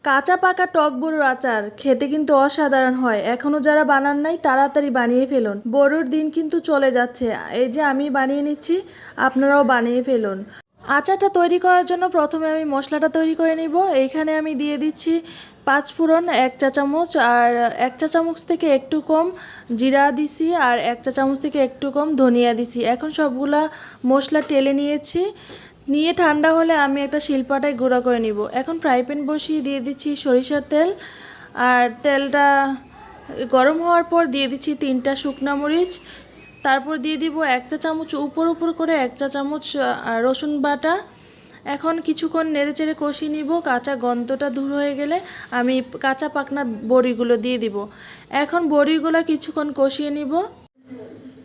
কাঁচা পাকা টক বড়ুর আচার খেতে কিন্তু অসাধারণ হয়। এখনো যারা বানান নাই তাড়াতাড়ি বানিয়ে ফেলুন, বড়ুর দিন কিন্তু চলে যাচ্ছে। এই যে আমি বানিয়ে নিচ্ছি, আপনারাও বানিয়ে ফেলুন। আচারটা তৈরি করার জন্য প্রথমে আমি মশলাটা তৈরি করে নিব। এইখানে আমি দিয়ে দিচ্ছি 5 ফোড়ন 1 চা চামচ, আর 1 চা চামচ থেকে একটু কম জিরা দিছি, আর 1 চা চামচ থেকে একটু কম ধনিয়া দিছি। এখন সবগুলা মশলা টেলে নিয়েছি, নিয়ে ঠান্ডা হলে আমি একটা শিলপাটায় গুঁড়া করে নিব। এখন ফ্রাই প্যান বসিয়ে দিয়ে দিচ্ছি সরিষার তেল, আর তেলটা গরম হওয়ার পর দিয়ে দিচ্ছি 3টা শুকনা মরিচ, তারপর দিয়ে দিব 1 চা চামচ উপর উপর করে 1 চা চামচ রসুন বাটা। এখন কিছুক্ষণ নেড়েচেড়ে কষিয়ে নিব, কাঁচা গন্ধটা দূর হয়ে গেলে আমি কাঁচা পাকনা বড়িগুলো দিয়ে দিব। এখন বড়িগুলো কিছুক্ষণ কষিয়ে নিব।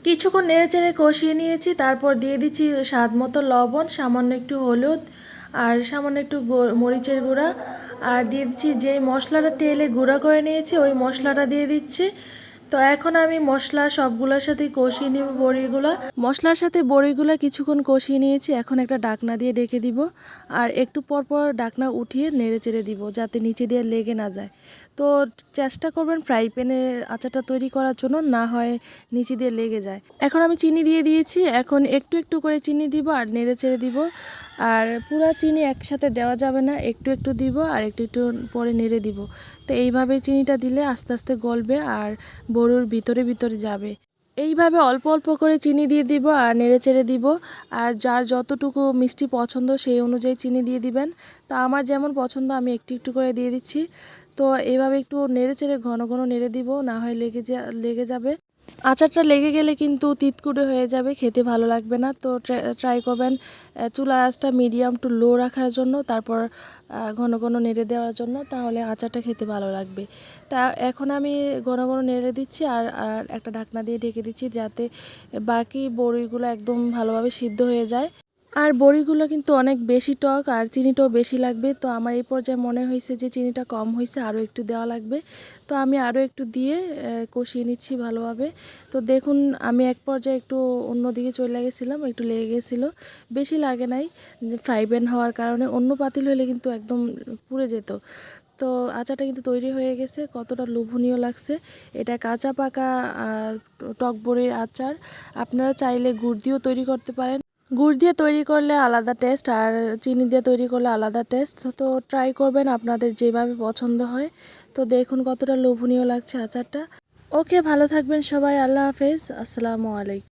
কিছুক্ষণ নেড়েচেড়ে কষিয়ে নিয়েছি, তারপর দিয়ে দিচ্ছি স্বাদ মতো লবণ, সামান্য একটু হলুদ, আর সামান্য একটু মরিচের গুঁড়া, আর দিয়ে দিচ্ছি যেই মশলাটা তেলে গুঁড়া করে নিয়েছি ওই মশলাটা দিয়ে দিচ্ছি। তো এখন আমি মশলা সবগুলোর সাথে কষিয়ে নিব বড়িগুলো। মশলার সাথে বড়িগুলো কিছুক্ষণ কষিয়ে নিয়েছি, এখন একটা ঢাকনা দিয়ে ঢেকে দিব, আর একটু পর পর ঢাকনা উঠিয়ে নেড়ে চেড়ে দিব যাতে নিচে দিয়ে লেগে না যায়। তো চেষ্টা করবেন ফ্রাই প্যানে আচারটা তৈরি করার জন্য, না হয় নিচে দিয়ে লেগে যায়। এখন আমি চিনি দিয়ে দিয়েছি, এখন একটু একটু করে চিনি দিব আর নেড়ে চেড়ে দিব। আর পুরো চিনি একসাথে দেওয়া যাবে না, একটু একটু দিব আর একটু একটু পরে নেড়ে দিব। তো এইভাবে চিনিটা দিলে আস্তে আস্তে গলবে আর বড়ুর ভিতরে ভিতরে যাবে। এইভাবে অল্প অল্প করে চিনি দিয়ে দিব আর নেড়ে চেড়ে দিব। আর যার যতটুকু মিষ্টি পছন্দ সেই অনুযায়ী চিনি দিয়ে দিবেন। তো আমার যেমন পছন্দ আমি একটু একটু করে দিয়ে দিচ্ছি। তো এইভাবে একটু নেড়ে চেড়ে ঘন ঘন নেড়ে দিব, না হয় লেগে যাবে। আচারটা লেগে গেলে কিন্তু তিতকুটে হয়ে যাবে, খেতে ভালো লাগবে না। তো ট্রাই করবেন চুলার আঁচটা মিডিয়াম টু লো রাখার জন্য, তারপর ঘন ঘন নেড়ে দেওয়ার জন্য, তাহলে আচারটা খেতে ভালো লাগবে। তা এখন আমি ঘন ঘন নেড়ে দিচ্ছি, আর আর একটা ঢাকনা দিয়ে ঢেকে দিচ্ছি যাতে বাকি বড়িগুলো একদম ভালোভাবে সিদ্ধ হয়ে যায়। আর বড়িগুলো কিন্তু অনেক বেশি টক আর চিনিটাও বেশি লাগবে। তো আমার এই পর্যায়ে মনে হয়েছে যে চিনিটা কম হয়েছে, আরও একটু দেওয়া লাগবে। তো আমি আরও একটু দিয়ে কষিয়ে নিচ্ছি ভালোভাবে। তো দেখুন আমি এক পর্যায়ে একটু অন্যদিকে চলে গেছিলাম, একটু লেগে গেছিলো, বেশি লাগে নাই ফ্রাই প্যান হওয়ার কারণে। অন্য পাতিল হলে কিন্তু একদম পুড়ে যেত। তো আচারটা কিন্তু তৈরি হয়ে গেছে, কতটা লোভনীয় লাগছে। এটা কাঁচা পাকা টক বড়ির আচার। আপনারা চাইলে গুড় দিয়েও তৈরি করতে পারেন। গুড় দিয়ে তৈরি করলে আলাদা টেস্ট, আর চিনি দিয়ে তৈরি করলে আলাদা টেস্ট। তো ট্রাই করবেন আপনাদের যেভাবে পছন্দ হয়। তো দেখুন কতটা লোভনীয় লাগছে আচারটা। ওকে, ভালো থাকবেন সবাই, আল্লাহ হাফেজ, আসসালামু আলাইকুম।